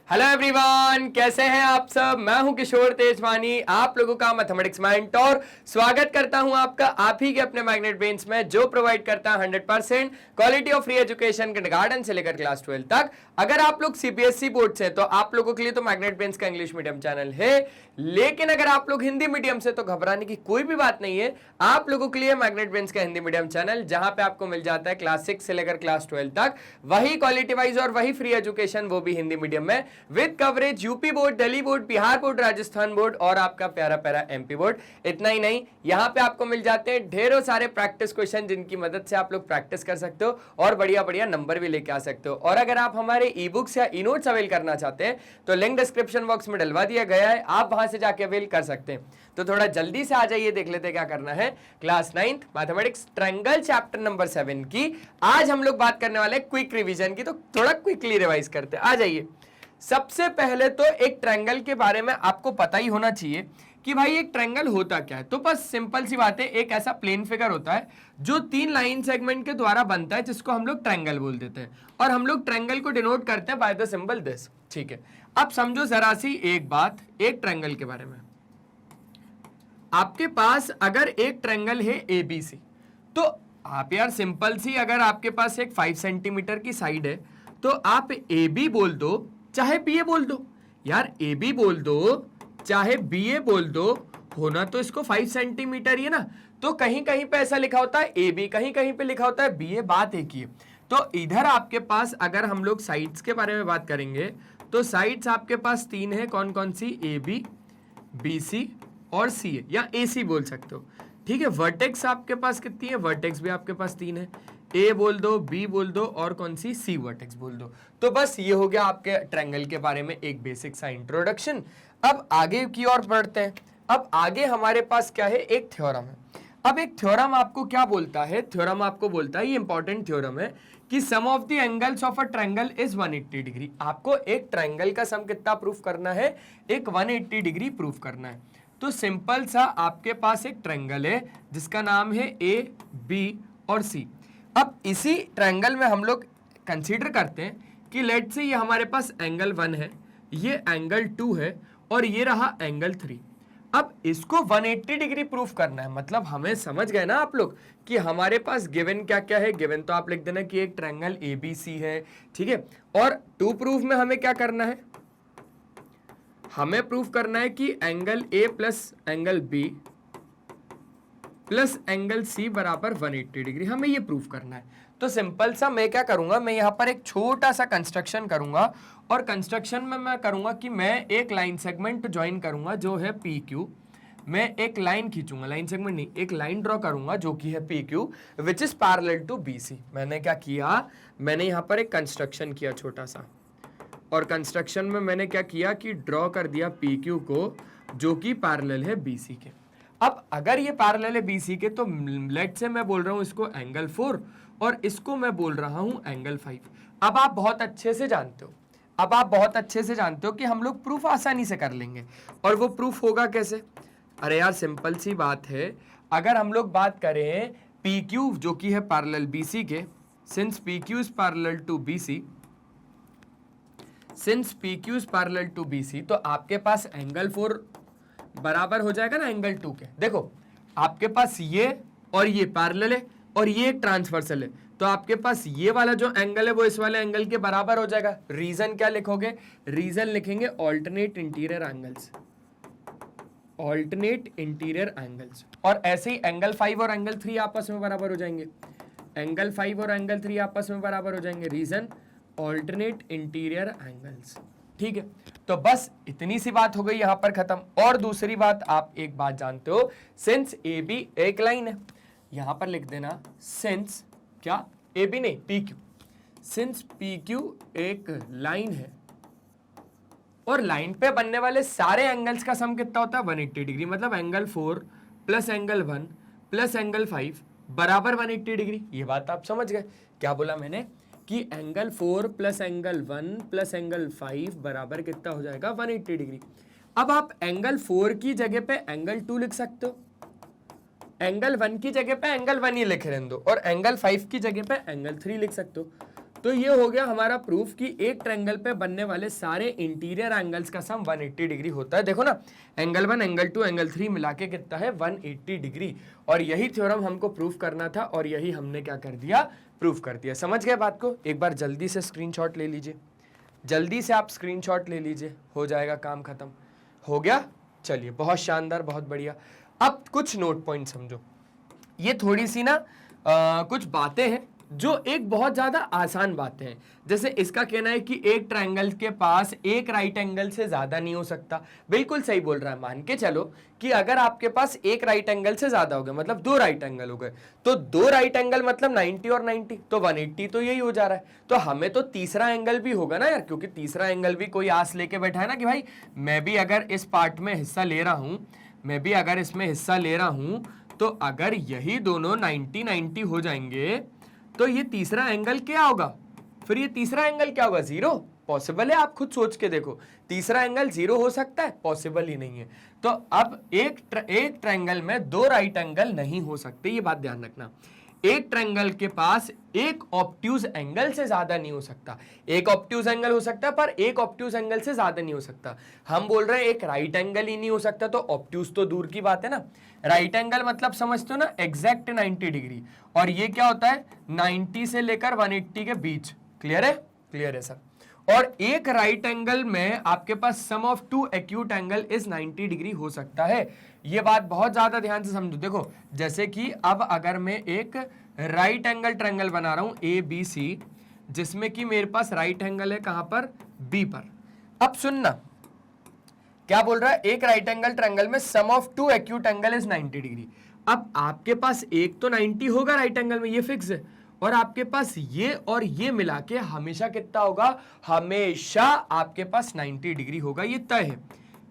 Hello everyone, कैसे हैं आप सब। मैं हूं किशोर तेजवानी, आप लोगों का मैथमेटिक्स मेंटर। स्वागत करता हूं आपका आप ही के अपने मैग्नेट ब्रेन्स में, जो प्रोवाइड करता है 100% quality of free education kindergarten से लेकर क्लास 12 तक। अगर आप लोग सीबीएसई बोर्ड से, तो आप लोगों के लिए तो मैग्नेट ब्रेन्स का इंग्लिश मीडियम चैनल है। लेकिन अगर आप लोग हिंदी मीडियम से, तो घबराने की कोई भी बात नहीं है। आप लोगों के लिए मैग्नेट ब्रेन्स का हिंदी मीडियम चैनल, जहां पे आपको मिल जाता है क्लास 6 से लेकर क्लास 12 तक वही क्वालिटी वाइज और वही फ्री एजुकेशन, वो भी हिंदी मीडियम में, with coverage UP board, Delhi board, Bihar board, Rajasthan board और आपका प्यारा प्यारा एमपी बोर्ड। इतना ही नहीं, यहाँ पे आपको मिल जाते हैं ढेरों सारे प्रैक्टिस क्वेश्चन, जिनकी मदद से आप लोग प्रैक्टिस कर सकते हो और बढ़िया बढ़िया नंबर भी लेके आ सकते हो। और अगर आप हमारे ई बुक्स या ई नोट्स अवेल करना चाहते हैं, तो लिंक डिस्क्रिप्शन बॉक्स में डलवा दिया गया है, आप वहां से जाके अवेल कर सकते हैं। तो थोड़ा जल्दी से आ जाइए, देख लेते हैं क्या करना है। Class 9th mathematics triangle chapter number 7 की आज हम लोग बात करने वाले क्विक रिवीजन की, तो थोड़ा क्विकली रिवाइज करते हैं। आ जाइए। सबसे पहले तो एक ट्रायंगल के बारे में आपको पता ही होना चाहिए कि भाई एक ट्रायंगल होता क्या है। तो बस सिंपल सी बात है, एक ऐसा प्लेन फिगर होता है जो 3 लाइन सेगमेंट के द्वारा बनता है, जिसको हम लोग ट्रायंगल बोल देते हैं। और हम लोग ट्रायंगल को डिनोट करते हैं बाय द सिंबल दिस। ठीक है, अब समझो जरा सी एक बात एक ट्रायंगल के बारे में। आपके पास अगर एक ट्रायंगल है एबीसी, तो आप यार सिंपल सी, अगर आपके पास एक 5 सेंटीमीटर की साइड है, तो आप ए बी बोल दो चाहे बी ए बोल दो। यार ए बी बोल दो चाहे बी ए बोल दो, होना तो इसको 5 सेंटीमीटर ही है ना। तो कहीं कहीं पे ऐसा लिखा होता है ए बी, कहीं कहीं पे लिखा होता है बी ए, बात एक ही है। तो इधर आपके पास अगर हम लोग साइड्स के बारे में बात करेंगे, तो साइड्स आपके पास 3 है। कौन कौन सी? ए बी, बी सी और सी ए, या ए सी बोल सकते हो। ठीक है, वर्टेक्स आपके पास कितनी है? वर्टेक्स भी आपके पास 3 है। ए बोल दो, बी बोल दो और कौन सी? सी वर्टेक्स बोल दो। तो बस ये हो गया आपके ट्रायंगल के बारे में एक बेसिक सा इंट्रोडक्शन। अब आगे की ओर बढ़ते हैं। अब आगे हमारे पास क्या है? एक थ्योरम है। अब एक थ्योरम आपको क्या बोलता है? थ्योरम आपको बोलता है, ये इंपॉर्टेंट थ्योरम है, कि sum of the angles of a triangle is 180 degree. आपको एक ट्रायंगल का सम कितना प्रूफ करना है? एक 180 डिग्री प्रूफ करना है। तो सिंपल सा आपके पास एक ट्रायंगल है जिसका नाम है ए बी और सी। अब इसी ट्रायंगल में हम लोग कंसीडर करते हैं कि लेट से ये हमारे पास एंगल 1 है, ये एंगल 2 है और ये रहा एंगल 3। अब इसको 180 डिग्री प्रूफ करना है। मतलब हमें समझ गए ना आप लोग कि हमारे पास गिवन क्या क्या है। गिवन तो आप लिख देना कि एक ट्रायंगल ए बी सी है। ठीक है, और 2 प्रूफ में हमें क्या करना है? हमें प्रूफ करना है कि angle A plus angle B plus angle C बराबर 180 डिग्री, हमें ये प्रूफ करना है। तो सिंपल सा मैं क्या करूंगा, मैं यहां पर एक छोटा सा कंस्ट्रक्शन करूंगा, और कंस्ट्रक्शन में मैं करूंगा कि मैं एक लाइन सेगमेंट ज्वाइन करूंगा जो है पी क्यू। मैं एक लाइन खींचूंगा, लाइन सेगमेंट नहीं, एक लाइन ड्रॉ करूंगा जो कि है P Q, which is parallel to B C. मैंने क्या किया? मैंने यहां पर एक कंस्ट्रक्शन किया छोटा सा, और कंस्ट्रक्शन में मैंने क्या किया कि ड्रॉ कर दिया पी क्यू को, जो कि पैरेलल है बी सी के। अब अगर ये पैरेलल है बीसी के, तो लेट से मैं बोल रहा हूं इसको एंगल 4 और इसको मैं बोल रहा हूं एंगल 5। अब आप बहुत अच्छे से जानते हो, कि हम लोग प्रूफ आसानी से कर लेंगे। और वो प्रूफ होगा कैसे? अरे यार सिंपल सी बात है, अगर हम लोग बात करें पी क्यू जो कि है पैरेलल बीसी के, since P Q is parallel to BC, तो आपके पास एंगल 4 बराबर हो जाएगा ना एंगल 2 के। देखो आपके पास ये और ये पैरेलल है और ये ट्रांसवर्सल है, तो आपके पास ये वाला जो एंगल है वो इस वाले एंगल के बराबर हो जाएगा। रीजन क्या लिखोगे? रीजन लिखेंगे ऑल्टरनेट इंटीरियर एंगल्स। और ऐसे ही एंगल 5 और एंगल 3 आपस में बराबर हो जाएंगे। एंगल 5 और एंगल 3 आपस में बराबर हो जाएंगे। Reason alternate interior angles. ठीक है, तो बस इतनी सी बात हो गई यहां पर खत्म। और दूसरी बात, आप एक बात जानते हो, सिंस ए बी एक लाइन है, यहां पर लिख देना सिंस क्या? ए बी नहीं, P Q. Since P Q एक लाइन है और लाइन पे बनने वाले सारे एंगल्स का सम कितना होता है? 180 डिग्री। मतलब angle 4 plus angle 1 plus angle 5 बराबर 180 डिग्री। ये बात आप समझ गए। क्या बोला मैंने? कि angle 4 plus angle 1 plus angle 5 बराबर कितना हो जाएगा? 180 डिग्री। अब आप एंगल 4 की जगह पे एंगल 2 लिख सकते हो, एंगल 1 की जगह पे एंगल 1 ही लिख रहने दो, और एंगल 5 की जगह पे एंगल 3 लिख सकते हो। तो ये हो गया हमारा प्रूफ कि एक ट्रायंगल पे बनने वाले सारे इंटीरियर एंगल्स का सम 180 डिग्री होता है। देखो ना, एंगल 1, एंगल 2, एंगल 3 मिला के कितना है 180 डिग्री। और यही थ्योरम हमको प्रूफ करना था और यही हमने क्या कर दिया, प्रूफ कर दिया। समझ गए बात को? एक बार जल्दी से स्क्रीनशॉट ले लीजिए, जल्दी से आप स्क्रीनशॉट ले लीजिए, हो जाएगा काम खत्म। हो गया? चलिए, बहुत शानदार, बहुत बढ़िया। अब कुछ नोट पॉइंट समझो। ये थोड़ी सी ना कुछ बातें हैं जो एक बहुत ज्यादा आसान बातें हैं। जैसे इसका कहना है कि एक ट्रायंगल के पास एक राइट एंगल से ज्यादा नहीं हो सकता। बिल्कुल सही बोल रहा है। मान के चलो कि अगर आपके पास एक राइट एंगल से ज्यादा हो गया, मतलब 2 राइट एंगल हो गए, तो 2 राइट एंगल मतलब 90 और 90, तो 180 तो यही हो जा रहा है। तो हमें तो तीसरा एंगल भी होगा ना यार, क्योंकि तीसरा एंगल भी कोई आस लेके बैठा है ना कि भाई मैं भी अगर इस पार्ट में हिस्सा ले रहा हूं, मैं भी अगर इसमें हिस्सा ले रहा हूं, तो अगर यही दोनों 90-90 हो जाएंगे तो ये तीसरा एंगल क्या होगा? फिर ये तीसरा एंगल क्या होगा? 0। पॉसिबल है? आप खुद सोच के देखो, तीसरा एंगल 0 हो सकता है? पॉसिबल ही नहीं है। तो अब एक ट्रायंगल में 2 राइट एंगल नहीं हो सकते, ये बात ध्यान रखना। एक ट्रायंगल के पास एक ऑब्ट्यूज एंगल से ज्यादा नहीं हो सकता। एक ऑब्ट्यूज एंगल हो सकता है, पर एक ऑब्ट्यूज एंगल से ज्यादा नहीं हो सकता। हम बोल रहे हैं एक राइट एंगल ही नहीं हो सकता, तो ऑब्ट्यूज तो दूर की बात है ना। राइट एंगल मतलब समझते हो ना, एग्जैक्ट 90 डिग्री। और ये क्या होता है? 90 से लेकर 180 के बीच। क्लियर है? क्लियर है सर। और एक राइट एंगल में आपके पास sum of 2 acute angle is 90 degree हो सकता है। ये बात बहुत ज्यादा ध्यान से समझो। देखो, जैसे कि अब अगर मैं एक राइट एंगल ट्रायंगल बना रहा हूं ABC, जिसमें कि मेरे पास राइट एंगल है कहां पर? B पर। अब सुनना क्या बोल रहा है, एक राइट एंगल ट्रायंगल में sum of 2 acute angle is 90 degree. अब आपके पास एक तो 90 होगा राइट एंगल में, ये फिक्स है, और आपके पास ये और ये मिला के हमेशा कितना होगा? हमेशा आपके पास 90 डिग्री होगा, ये तय है।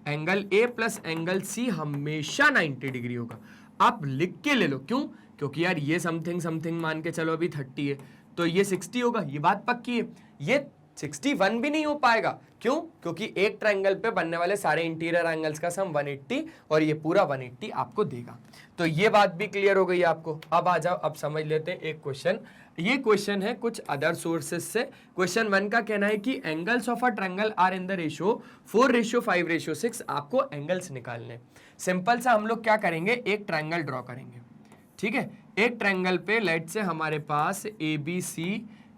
Angle A plus angle C हमेशा 90 डिग्री होगा। आप लिख के ले लो, क्यों? क्योंकि यार ये समथिंग समथिंग मान के चलो अभी 30 है, तो ये 60 होगा, ये बात पक्की है। ये 61 भी नहीं हो पाएगा, क्यों? क्योंकि एक ट्रायंगल पे बनने वाले सारे इंटीरियर एंगल्स का सम 180 और ये पूरा 180 आपको देगा। तो ये बात भी क्लियर हो गई आपको। अब आ जाओ, अब समझ लेते हैं एक क्वेश्चन। ये क्वेश्चन है कुछ अदर सोर्सेज से। क्वेश्चन 1 का कहना है कि angles of a triangle are in the ratio 4:5:6। आपको एंगल्स निकालने। सिंपल सा हम लोग क्या करेंगे, एक ट्रायंगल ड्रॉ करेंगे। ठीक है, एक ट्रायंगल पे लेट से हमारे पास ABC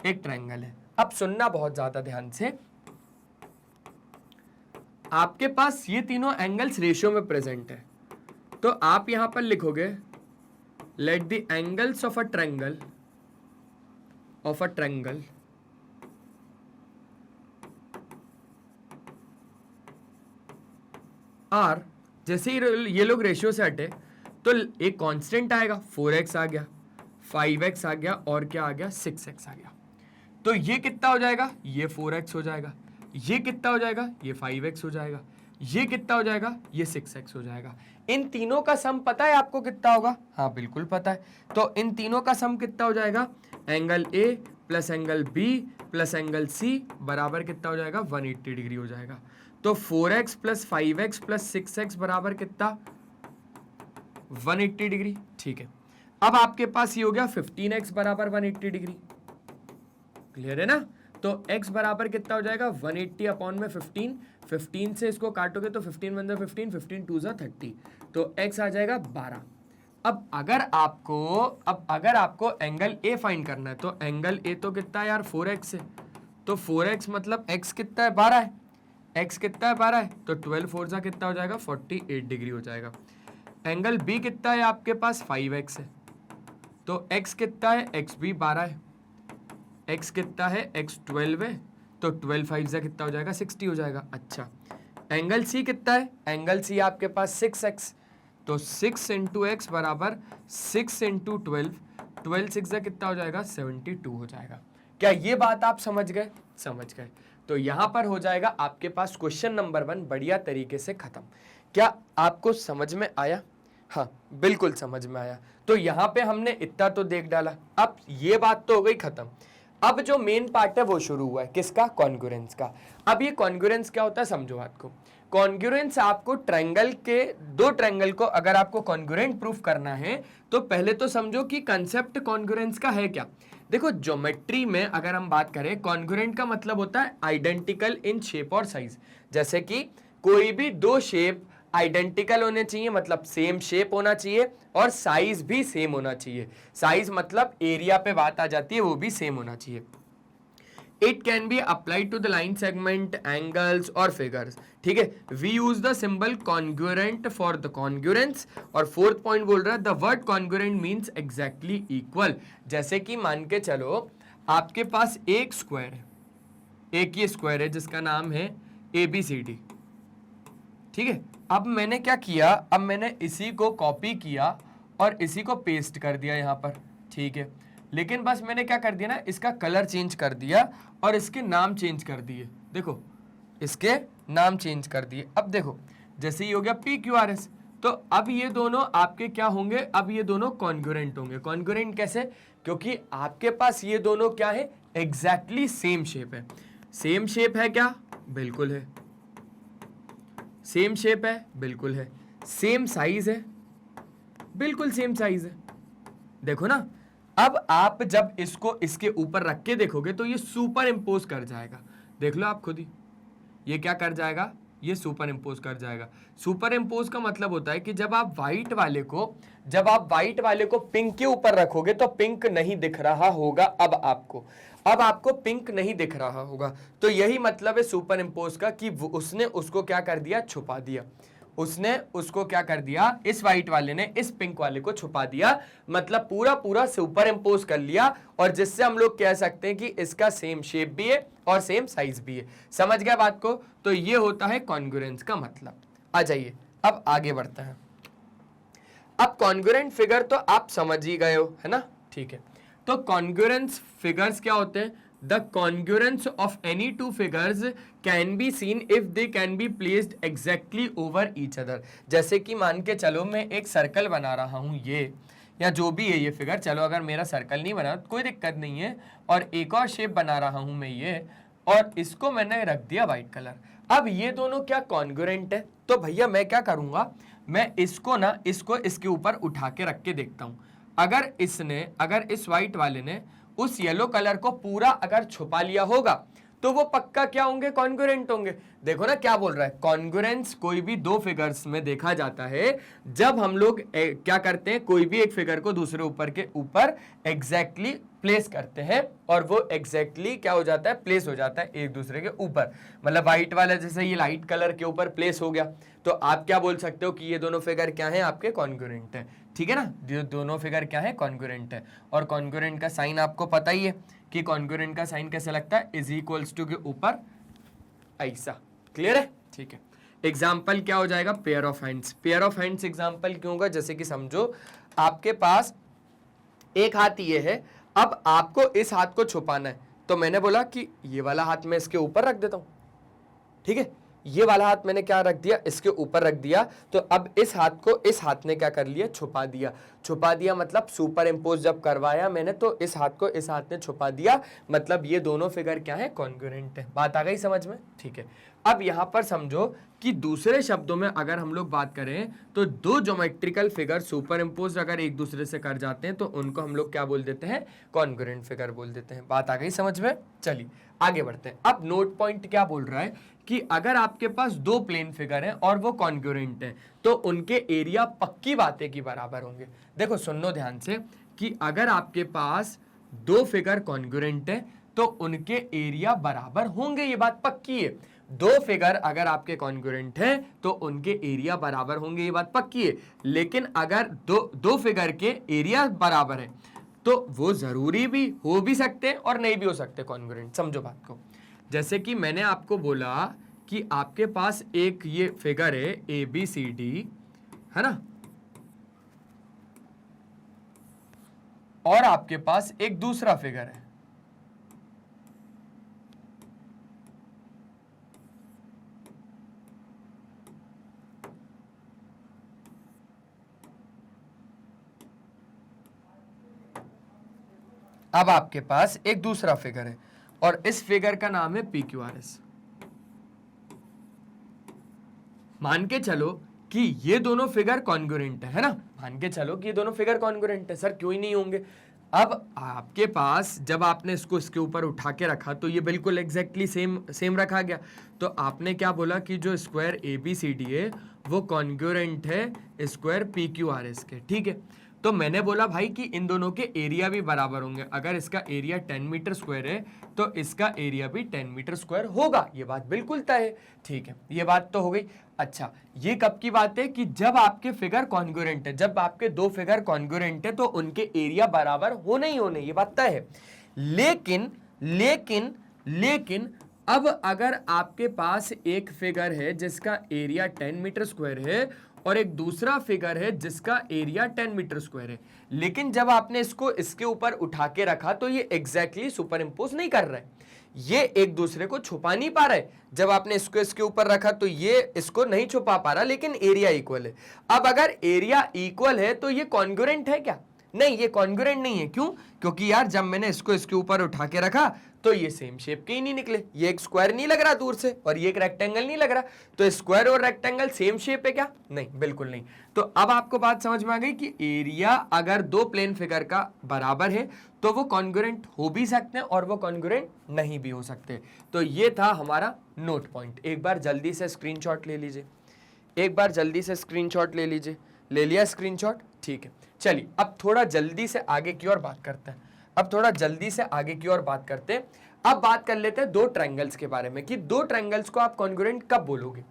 एक ट्रायंगल है। अब सुनना बहुत ज्यादा ध्यान से, आपके पास ये तीनों एंगल्स रेशियो में प्रेजेंट है, तो आप यहां पर लिखोगे let the angles of a triangle are, जैसे ही ये लोग रेशियो से हटे तो एक कांस्टेंट आएगा, 4x आ गया, 5x आ गया, और क्या आ गया? 6x आ गया। तो ये कितना हो जाएगा? ये 4x हो जाएगा। ये कितना हो जाएगा? ये 5x हो जाएगा। ये कितना हो जाएगा? ये 6x हो जाएगा। इन तीनों का सम पता है आपको कितना होगा? हाँ बिल्कुल पता है। तो इन तीनों का सम कितना हो जाएगा? Angle A plus angle B plus angle C बराबर कितना हो जाएगा? 180 डिग्री हो जाएगा। तो 4x plus 5x plus 6x बराबर कितना? 180 डिग्री। ठीक है, अब आपके पास ये हो गया 15x बराबर 180 डिग्री। क्लियर है ना? तो x बराबर कितना हो जाएगा? 180 अपॉन में 15। 15 से इसको काटोगे तो 15 1 15, 15 2 30, तो x आ जाएगा 12। अब अगर आपको एंगल A फाइंड करना है, तो एंगल A तो कितना है यार? 4x है। तो 4x मतलब x कितना है? 12 है। x कितना है? 12 है। तो 12 4 जा कितना हो जाएगा? 48 डिग्री हो जाएगा। एंगल B कितना है आपके पास? 5x है। तो x कितना है? x भी 12 है। x कितना है? x 12 है। तो 12 5 जा कितना हो जाएगा? 60 हो जाएगा। अच्छा, एंगल C कितना है? एंगल C आपके पास 6x, तो 6 इंटू एक्स बराबर 6 इंटू 12, 12 6 जा कितना हो जाएगा? 72 हो जाएगा। क्या ये बात आप समझ गए? समझ गए। तो यहां पर हो जाएगा आपके पास क्वेश्चन नंबर 1 बढ़िया तरीके से खत्म। क्या आपको समझ में आया? हाँ बिल्कुल समझ में आया। तो यहां पे हमने इतना तो देख डाला। अब ये बात तो हो गई खत्म। अब जो मेन पार्ट है वो शुरू हुआ है, किसका? कॉन्ग्रुएंस का। अब ये कॉन्ग्रुएंस क्या होता है समझो बात को। कॉन्ग्रुएंस आपको ट्रायंगल के, दो ट्रायंगल को अगर आपको कॉन्ग्रुएंट प्रूफ करना है तो पहले तो समझो कि कंसेप्ट कॉन्ग्रुएंस का है क्या। देखो ज्योमेट्री में अगर हम बात करें, कॉन्ग्रुएंट का मतलब होता है आइडेंटिकल इन शेप और साइज। जैसे कि कोई भी दो शेप आइडेंटिकल होने चाहिए, मतलब सेम शेप होना चाहिए, और साइज भी सेम होना चाहिए। साइज मतलब एरिया पे बात आ जाती है, वो भी सेम होना चाहिए। It can be applied to the line segment, angles और फिगर्स। ठीक है, we use the symbol congruent for the congruence. और फोर्थ पॉइंट बोल रहा है the word congruent means exactly equal. जैसे कि मान के चलो आपके पास एक स्क्वायर है, एक ये स्क्वायर है जिसका नाम है ABCD। ठीक है, अब मैंने क्या किया, अब मैंने इसी को कॉपी किया और इसी को पेस्ट कर दिया यहां पर। ठीक है, लेकिन बस मैंने क्या कर दिया ना, इसका कलर चेंज कर दिया और इसके नाम चेंज कर दिए। देखो, इसके नाम चेंज कर दिए। अब देखो, जैसे ही हो गया PQRS, तो अब ये दोनों आपके क्या होंगे, अब ये दोनों कॉन्ग्रुएंट होंगे। कॉन्ग्रुएंट कैसे? क्योंकि आपके पास ये दोनों क्या है, एग्जैक्टली सेम शेप है। सेम शेप है क्या? बिल्कुल है। सेम शेप है? बिल्कुल है। सेम साइज है? बिल्कुल सेम साइज है। देखो ना, अब आप जब इसको इसके ऊपर रख के देखोगे तो ये सुपर इम्पोज कर जाएगा। देख लो आप खुद ही, ये क्या कर जाएगा, ये सुपर इम्पोज कर जाएगा। सुपर इम्पोज का मतलब होता है कि जब आप व्हाइट वाले को पिंक के ऊपर रखोगे तो पिंक नहीं दिख रहा होगा। अब आपको पिंक नहीं दिख रहा होगा। तो यही मतलब है सुपर इम्पोज का, कि उसने उसको क्या कर दिया, छुपा दिया। उसने उसको क्या कर दिया, इस व्हाइट वाले ने इस पिंक वाले को छुपा दिया, मतलब पूरा सुपर इम्पोज कर लिया। और जिससे हम लोग कह सकते हैं कि इसका सेम शेप भी है और सेम साइज भी है। समझ गया बात को? तो ये होता है कॉन्ग्रुएंस का मतलब। आ जाइए अब आगे बढ़ते हैं। अब कॉन्ग्रुएंट फिगर तो आप समझ ही गए हो, है ना? ठीक है, तो कॉन्ग्रुएंस फिगर्स क्या होते हैं? The congruence of any two figures can be seen if they can be placed exactly over each other। जैसे कि मान के चलो मैं एक सर्कल बना रहा हूं, ये या जो भी है ये फिगर, चलो अगर मेरा सर्कल नहीं बना तो कोई दिक्कत नहीं है, और एक और शेप बना रहा हूं मैं ये, और इसको मैंने रख दिया व्हाइट कलर। अब ये दोनों क्या कॉन्ग्रुएंट है? तो भैया मैं क्या करूंगा, मैं इसको इसके ऊपर उठा के रख के देखता हूं। अगर इस व्हाइट वाले ने उस येलो कलर को पूरा अगर छुपा लिया होगा तो वो पक्का क्या होंगे, कॉन्ग्रुएंट होंगे। देखो ना क्या बोल रहा है, कॉन्ग्रुएंस कोई भी दो फिगर्स में देखा जाता है जब हम लोग क्या करते हैं, कोई भी एक फिगर को दूसरे ऊपर के ऊपर एग्जैक्टली प्लेस करते हैं, और वो एग्जैक्टली क्या हो जाता है, प्लेस हो जाता है एक दूसरे के ऊपर। मतलब व्हाइट वाला जैसे ये लाइट कलर के ऊपर प्लेस हो गया, तो आप क्या बोल सकते हो कि ये दोनों फिगर क्या है, आपके कॉन्ग्रुएंट है। ठीक है ना, ये दोनों फिगर क्या है, कॉन्ग्रुएंट है। और कॉन्ग्रुएंट का साइन आपको पता ही है कि कॉन्ग्रुएंट का साइन कैसे लगता है, इज इक्वल्स टू के ऊपर ऐसा। क्लियर है? ठीक है, एग्जाम्पल क्या हो जाएगा, pair of hands. Pair of hands example क्यों होगा, जैसे कि समझो आपके पास एक हाथ ये है, अब आपको इस हाथ को छुपाना है, तो मैंने बोला कि ये वाला हाथ मैं इसके ऊपर रख देता हूं। ठीक है, ये वाला हाथ मैंने क्या रख दिया, इसके ऊपर रख दिया। तो अब इस हाथ को इस हाथ ने क्या कर लिया, छुपा दिया। छुपा दिया मतलब सुपर इम्पोज जब करवाया मैंने, तो इस हाथ को इस हाथ ने छुपा दिया, मतलब ये दोनों फिगर क्या है, कॉन्ग्रुएंट है। बात आ गई समझ में? ठीक है, अब यहां पर समझो कि दूसरे शब्दों में अगर हम लोग बात करें तो दो ज्योमेट्रिकल फिगर सुपर इम्पोज अगर एक दूसरे से कर जाते हैं तो उनको हम लोग क्या बोल देते हैं, कॉन्ग्रुएंट फिगर बोल देते हैं। बात आ गई समझ में? चलिए आगे बढ़ते हैं। अब नोट पॉइंट क्या बोल रहा है कि अगर आपके पास दो प्लेन फिगर हैं और वो कॉन्ग्रुएंट हैं तो उनके एरिया पक्की बातें की बराबर होंगे। देखो सुनो ध्यान से कि अगर आपके पास दो फिगर कॉन्ग्रुएंट हैं तो उनके एरिया बराबर होंगे, ये बात पक्की है। दो फिगर अगर आपके कॉन्ग्रुएंट हैं तो उनके एरिया बराबर होंगे, ये बात पक्की है। लेकिन अगर दो फिगर के एरिया बराबर है तो वो जरूरी भी हो भी सकते और नहीं भी हो सकते कॉन्ग्रुएंट। समझो बात को, जैसे कि मैंने आपको बोला कि आपके पास एक ये फिगर है ABCD, है ना, और आपके पास एक दूसरा फिगर है अब आपके पास एक दूसरा फिगर है और इस फिगर का नाम है PQRS। मान के चलो कि ये दोनों फिगर कॉन्ग्रुएंट है ना, मान के चलो कि ये दोनों फिगर कॉन्ग्रुएंट है। सर क्यों ही नहीं होंगे? अब आपके पास जब आपने इसको इसके ऊपर उठा के रखा तो ये बिल्कुल एग्जैक्टली सेम रखा गया। तो आपने क्या बोला कि जो square A B C D है वो कॉन्ग्रुएंट है square P Q R S के, ठीक है। तो मैंने बोला भाई कि इन दोनों के एरिया भी बराबर होंगे। अगर इसका एरिया 10 मीटर स्क्वायर है तो इसका एरिया भी 10 मीटर स्क्वायर होगा। ये बात बिल्कुल तय है, ठीक है, ये बात तो हो गई। अच्छा, ये कब की बात है कि जब आपके फिगर कॉन्ग्रुएंट है, जब आपके दो फिगर कॉन्ग्रुएंट है तो उनके एरिया बराबर होने ही होने, ये बात तय है। लेकिन लेकिन लेकिन अब अगर आपके पास एक फिगर है जिसका एरिया 10 मीटर स्क्वायर है और एक दूसरा फिगर है जिसका एरिया 10 मीटर स्क्वायर है, लेकिन जब आपने इसको इसके ऊपर उठा के रखा तो ये एग्जैक्टली सुपर इंपोज नहीं कर रहा है, ये एक दूसरे को छुपा नहीं पा रहा है। जब आपने इसको इसके ऊपर रखा तो ये इसको नहीं छुपा पा रहा, लेकिन एरिया इक्वल है। अब अगर एरिया इक्वल है तो ये कॉन्ग्रुएंट है क्या? नहीं, ये कॉन्ग्रुएंट नहीं है। क्यों? क्योंकि यार जब मैंने इसको इसके ऊपर उठा के रखा तो ये सेम शेप के ही नहीं निकले। ये एक स्क्वायर नहीं लग रहा दूर से और ये एक रेक्टेंगल नहीं लग रहा, तो स्क्वायर और रेक्टेंगल सेम शेप है क्या? नहीं, बिल्कुल नहीं। तो अब आपको बात समझ में आ गई कि एरिया अगर दो प्लेन फिगर का बराबर है तो वो कॉन्ग्रुएंट हो भी सकते हैं और वो कॉन्ग्रुएंट नहीं भी हो सकते। तो ये था हमारा नोट पॉइंट। एक बार जल्दी से स्क्रीनशॉट ले लीजिए, एक बार जल्दी से स्क्रीनशॉट ले लीजिए। ले लिया स्क्रीनशॉट? ठीक है, चलिए अब थोड़ा जल्दी से आगे की ओर बात करते हैं। अब थोड़ा जल्दी से आगे की ओर बात करते हैं। अब बात कर लेते हैं दो ट्रायंगल्स के बारे में कि दो ट्रायंगल्स को आप कॉन्ग्रुएंट कब बोलोगे।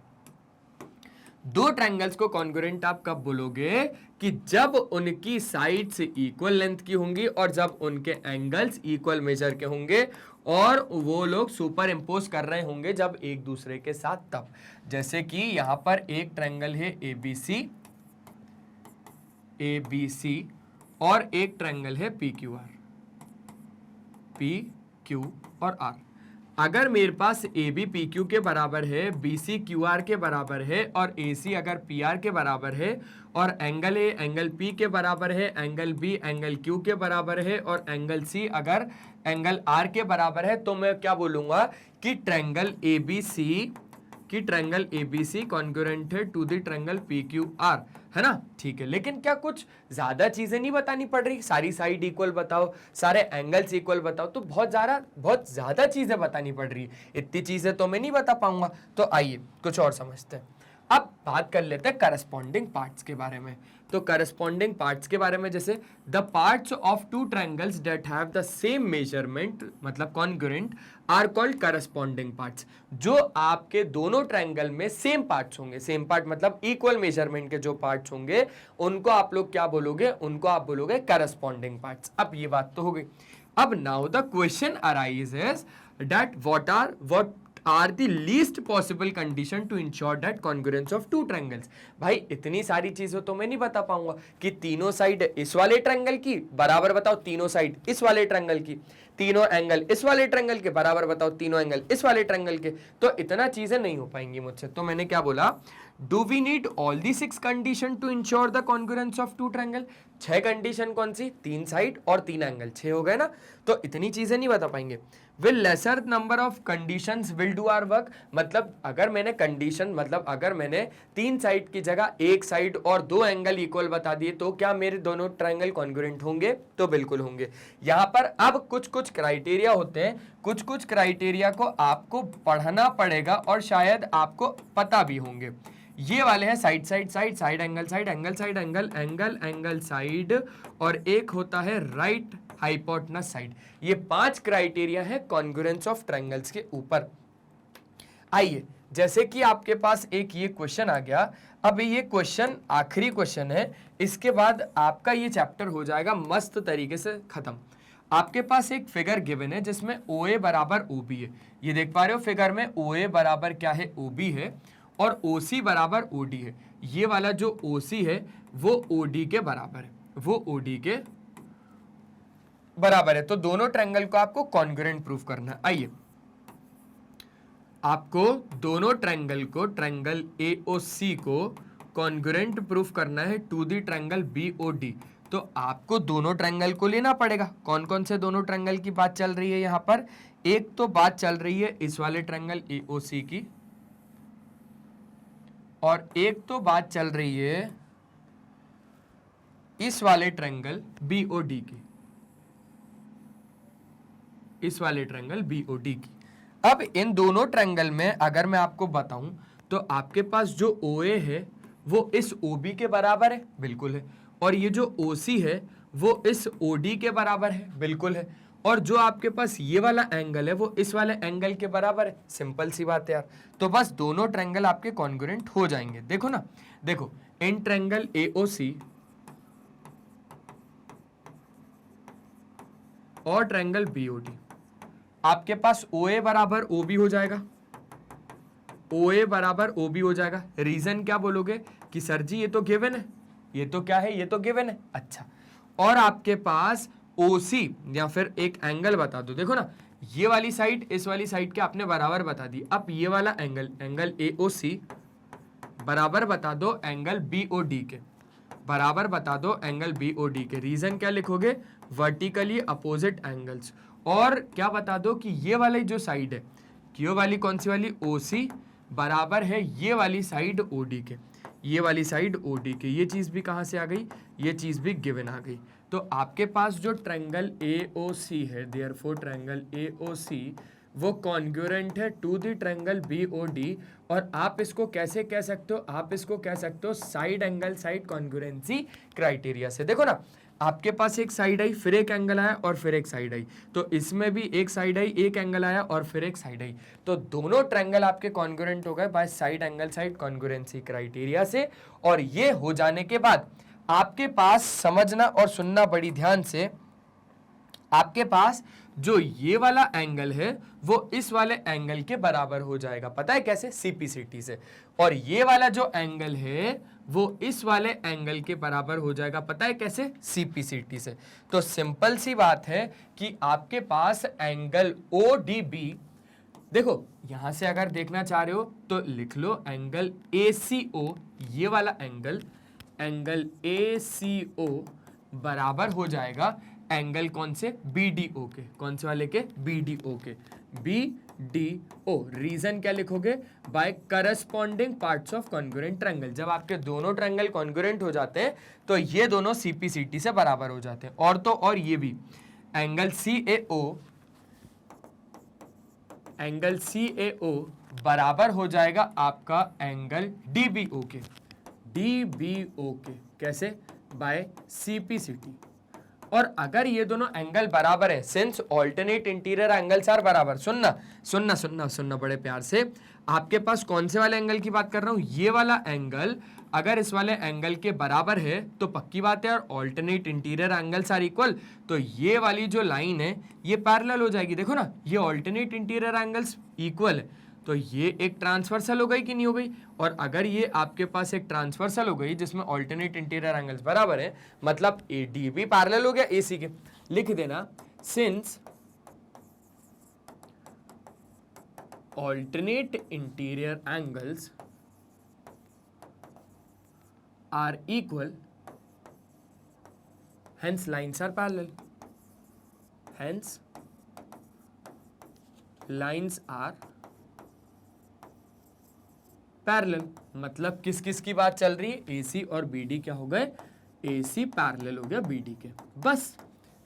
दो ट्रायंगल्स को कॉन्ग्रुएंट आप कब बोलोगे कि जब उनकी साइड्स इक्वल लेंथ की होंगी और जब उनके एंगल्स इक्वल मेजर के होंगे और वो लोग सुपर इंपोज कर रहे होंगे जब एक दूसरे के साथ। तब जैसे कि यहां पर एक ट्रायंगल है ए बी सी और एक ट्रायंगल है P Q are, P Q और आर। अगर मेरे पास ए बी पी क्यू के बराबर है, बी सी क्यू आर के बराबर है और ए सी अगर पी आर के बराबर है और एंगल ए एंगल पी के बराबर है, एंगल बी एंगल क्यू के बराबर है और एंगल सी अगर एंगल आर के बराबर है, तो मैं क्या बोलूंगा कि triangle A B C congruent है to the triangle P Q R, है ना? ठीक है, लेकिन क्या कुछ ज्यादा चीजें नहीं बतानी पड़ रही? सारी साइड इक्वल बताओ, सारे एंगल्स इक्वल बताओ, तो बहुत ज्यादा चीजें बतानी पड़ रही है। इतनी चीजें तो मैं नहीं बता पाऊंगा। तो आइए कुछ और समझते हैं। अब बात कर लेते हैं करस्पॉन्डिंग पार्ट्स के बारे में। तो करस्पॉन्डिंग पार्ट्स के बारे में, जैसे the parts of two triangles that have the same measurement मतलब congruent are called corresponding parts. जो आपके दोनों ट्रायंगल में सेम पार्ट्स होंगे, सेम पार्ट मतलब इक्वल मेजरमेंट के जो पार्ट्स होंगे उनको आप लोग क्या बोलोगे? उनको आप बोलोगे करस्पॉन्डिंग पार्ट्स। अब ये बात तो हो गई। अब now the question arises that what are the least possible condition to ensure that congruence of two triangles. भाई इतनी सारी चीजें तो मैं नहीं बता पाऊंगा कि तीनों साइड इस वाले ट्रायंगल की बराबर बताओ तीनों साइड इस वाले ट्रायंगल की, तीनों एंगल इस वाले ट्रायंगल के बराबर बताओ तीनों एंगल इस वाले ट्रायंगल के। तो इतना चीजें नहीं हो पाएंगी मुझसे। तो मैंने क्या बोला, do we need all the 6 condition to ensure the congruence of two triangle. 6 condition कौन सी? 3 साइड और 3 एंगल, 6 हो गए ना? तो इतनी चीजें नहीं बता पाएंगे। Will lesser number of conditions will do our work. मतलब अगर मैंने कंडीशन मतलब अगर मैंने 3 साइड की जगह 1 साइड और 2 एंगल इक्वल बता दिए तो क्या मेरे दोनों ट्रायंगल कॉन्ग्रुएंट होंगे? तो बिल्कुल होंगे। यहां पर अब कुछ क्राइटेरिया होते हैं, कुछ क्राइटेरिया को आपको पढ़ना पड़ेगा और शायद आपको पता भी होंगे। ये वाले हैं side angle side angle side और एक होता है राइट हाइपोटेनस साइड। ये 5 क्राइटेरिया है कॉन्ग्रुएंस ऑफ ट्रायंगल्स के ऊपर। आइए, जैसे कि आपके पास एक ये क्वेश्चन आ गया। अब ये क्वेश्चन आखिरी क्वेश्चन है, इसके बाद आपका ये चैप्टर हो जाएगा मस्त तरीके से खत्म। आपके पास एक फिगर गिवन है जिसमें OA बराबर OB है। ये देख पा रहे हो फिगर में OA बराबर क्या है? OB है और OC बराबर OD है। ये वाला जो OC है वो OD के बराबर है, वो OD के बराबर है। तो दोनों ट्रायंगल को आपको कॉन्ग्रुएंट प्रूफ करना है। आइए, आपको दोनों ट्रायंगल को, ट्रायंगल AOC को कॉन्ग्रुएंट प्रूफ करना है टू द ट्रायंगल BOD। तो आपको दोनों ट्रायंगल को लेना पड़ेगा। कौन कौन से दोनों ट्रायंगल की बात चल रही है यहाँ पर? एक तो बात चल रही है इस वाले ट्रायंगल AOC की और एक तो बात चल रही है इस वाले ट्रायंगल BOD की। इस वाले ट्रायंगल बीओडी की। अब इन दोनों ट्रायंगल में अगर मैं आपको बताऊं तो आपके पास जो OA है वो इस OB के बराबर है, बिल्कुल है, और ये जो OC है वो इस OD के बराबर है, बिल्कुल है, और जो आपके पास ये वाला एंगल है वो इस वाले एंगल के बराबर है। सिंपल सी बात है यार। तो बस दोनों ट्रायंगल आपके कॉन्ग्रुएंट हो जाएंगे। देखो ना, देखो इन ट्रायंगल AOC और ट्रायंगल BOD आपके पास OA बराबर OB हो जाएगा, OA बराबर OB हो जाएगा। रीजन क्या बोलोगे कि सर जी ये तो गिवन है, ये तो क्या है, ये तो गिवन है। अच्छा, और आपके पास OC या फिर एक एंगल बता दो। देखो ना, ये वाली साइड इस वाली साइड के आपने बराबर बता दी। अब ये वाला एंगल, एंगल AOC बराबर बता दो एंगल BOD के, बराबर बता दो एंगल BOD के। रीजन क्या लिखोगे, वर्टिकली अपोजिट एंगल्स। और क्या बता दो कि ये वाली जो साइड है, ये वाली कौन सी वाली, OC बराबर है ये वाली साइड OD के, ये वाली साइड OD के। ये चीज भी कहां से आ गई, ये चीज भी गिवन आ गई। तो आपके पास जो ट्रायंगल AOC है, देयरफॉर ट्रायंगल AOC वो कॉन्ग्रुएंट है टू द ट्रायंगल BOD। और आप इसको कैसे कह सकते हो, आप इसको कह सकते हो side angle side congruency criteria से। देखो ना, आपके पास एक साइड आई, फिर एक एंगल आया और फिर एक साइड आई, तो इसमें भी एक साइड आई, एक एंगल आया और फिर एक साइड आई, तो दोनों ट्रायंगल आपके कॉन्ग्रुएंट हो गए by side angle side congruency criteria से। और ये हो जाने के बाद आपके पास समझना और सुनना बड़ी ध्यान से, आपके पास जो ये वाला एंगल है वो इस वाले एंगल के बराबर हो जाएगा। पता है कैसे, CPCT से। और ये वाला जो एंगल है वो इस वाले एंगल के बराबर हो जाएगा। पता है कैसे, CPCT से। तो सिंपल सी बात है कि आपके पास एंगल ODB, देखो यहां से अगर देखना चाह रहे हो तो लिख लो एंगल ACO, ये वाला एंगल, एंगल ACO बराबर हो जाएगा एंगल कौन से, BDO के। कौन से वाले के, BDO के, BDO। रीजन क्या लिखोगे, by corresponding parts of congruent triangle. जब आपके दोनों ट्रायंगल कॉन्ग्रुएंट हो जाते हैं तो ये दोनों CPCT से बराबर हो जाते हैं। और तो और ये भी एंगल CAO, एंगल CAO बराबर हो जाएगा आपका एंगल DBO के, DBO के। कैसे, बाय CPCT। और अगर ये दोनों एंगल बराबर है, since alternate interior angles are बराबर, सुनना सुनना सुनना सुनना बड़े प्यार से, आपके पास कौन से वाले एंगल की बात कर रहा हूं, ये वाला एंगल अगर इस वाले एंगल के बराबर है तो पक्की बात है, और alternate interior angles are equal, तो ये वाली जो लाइन है ये पैरेलल हो जाएगी। देखो ना, ये ऑल्टरनेट इंटीरियर एंगल्स इक्वल है, तो ये एक ट्रांसवर्सल हो गई कि नहीं हो गई। और अगर ये आपके पास एक ट्रांसवर्सल हो गई जिसमें ऑल्टरनेट इंटीरियर एंगल्स बराबर है, मतलब AD भी पैरेलल हो गया AC के। लिख देना, since alternate interior angles are equal, hence lines are parallel, hence lines are parallel. मतलब किस किस की बात चल रही है, AC और BD क्या हो गए, AC पैरेलल हो गया BD के। बस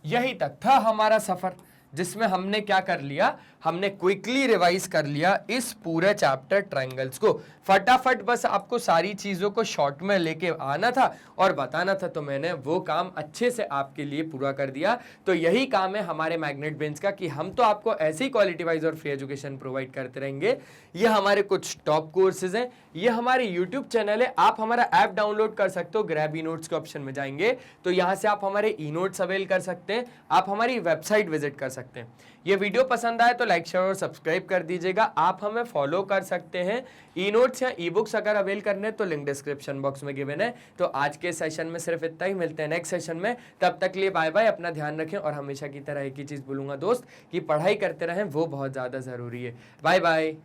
यही तक था हमारा सफर, जिसमें हमने क्या कर लिया, हमने क्विकली रिवाइज कर लिया इस पूरे चैप्टर ट्रायंगल्स को। फटाफट बस आपको सारी चीजों को शॉर्ट में लेके आना था और बताना था, तो मैंने वो काम अच्छे से आपके लिए पूरा कर दिया। तो यही काम है हमारे मैग्नेट बेंच का, कि हम तो आपको ऐसे ही क्वालिटी वाइज और फ्री एजुकेशन प्रोवाइड करते रहेंगे। ये हमारे कुछ टॉप कोर्सेज हैं, ये हमारे यूट्यूब चैनल है, आप हमारा ऐप डाउनलोड कर सकते हो, ग्रैब ई नोट्स के ऑप्शन में जाएंगे तो यहाँ से आप हमारे ई नोट्स अवेल कर सकते हैं, आप हमारी वेबसाइट विजिट कर सकते हैं। ये वीडियो पसंद आए तो लाइक शेयर और सब्सक्राइब कर दीजिएगा। आप हमें फॉलो कर सकते हैं। ई नोट्स या ई बुक्स अगर अवेल करने तो लिंक डिस्क्रिप्शन बॉक्स में गिवन है। तो आज के सेशन में सिर्फ इतना ही, मिलते हैं नेक्स्ट सेशन में, तब तक लिए बाय बाय। अपना ध्यान रखें और हमेशा की तरह एक ही चीज बोलूंगा दोस्त, कि पढ़ाई करते रहें, वो बहुत ज्यादा जरूरी है। Bye bye.